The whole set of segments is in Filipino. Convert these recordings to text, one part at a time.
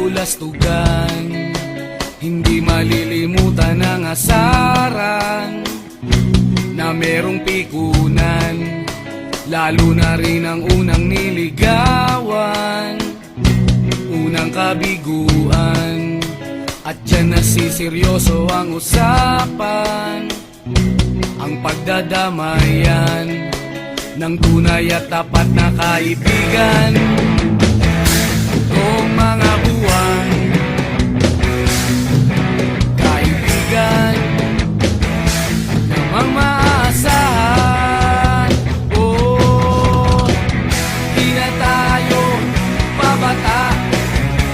lulastugan, hindi malilimutan ang asaran na merong pikunan, lalo na rin ang unang niligawan, unang kabiguan. At dyan nasiseryoso ang usapan, ang pagdadamayan ng tunay at tapat na kaibigan. Kung mga buwan, kaibigan namang maaasahan. Oh, di na tayo pabata,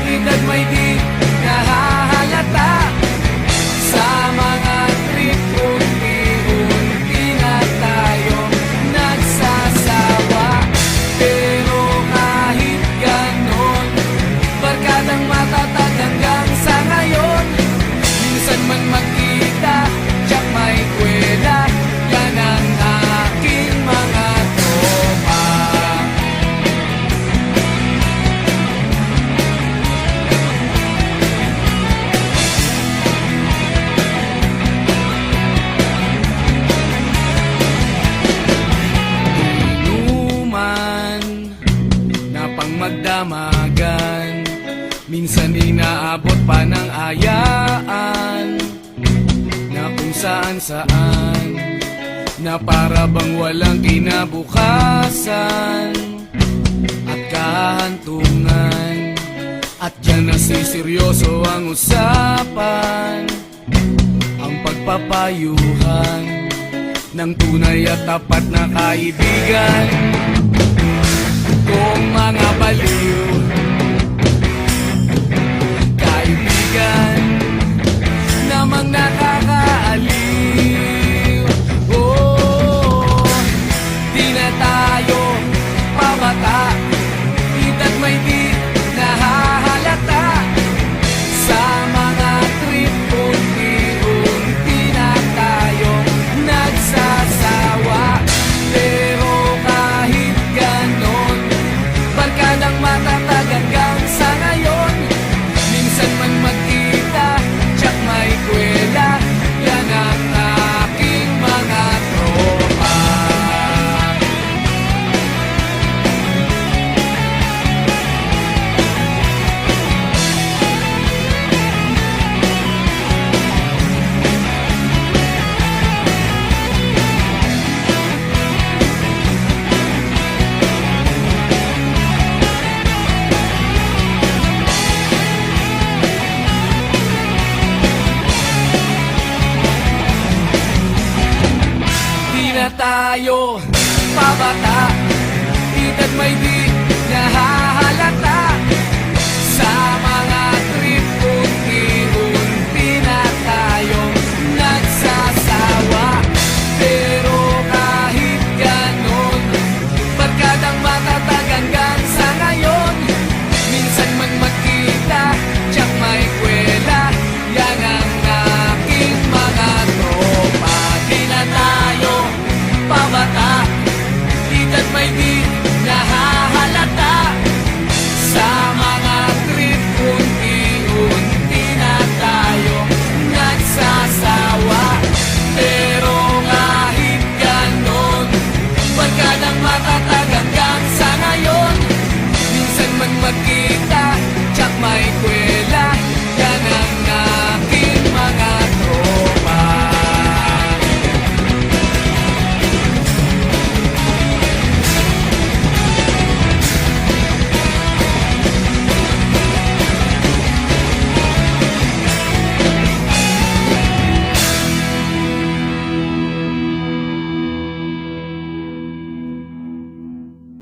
edad may di nahahalata. Sa mga trip unti-unti na tayo nagsasawa. Pero kahit ganon, barkadang matatag hanggang sa ngayon. Minsan man magkita, tiyak may kwela, yan ang aking mga tropa. Inuman na pang magdamagan, minsan inaabot pa ng ayaan, na kung saan-saan, na para bang walang kinabukasan at kahantungan. At dyan nasiseryoso ang usapan, ang pagpapayuhan ng tunay at tapat na kaibigan. Kung mga baliw, kaibigan namang nakakaaliw. Oh, di na tayo pabata, edad may di nahahalata. Sa mga trip unti-unti na tayo nagsasawa. Pero kahit ganon, barkadang matatag hanggang sa ngayon. Minsan man magkita, tiyak may kwela, yan ang aking mga tropa. Di na tayo pabata, edad may di nahahalata.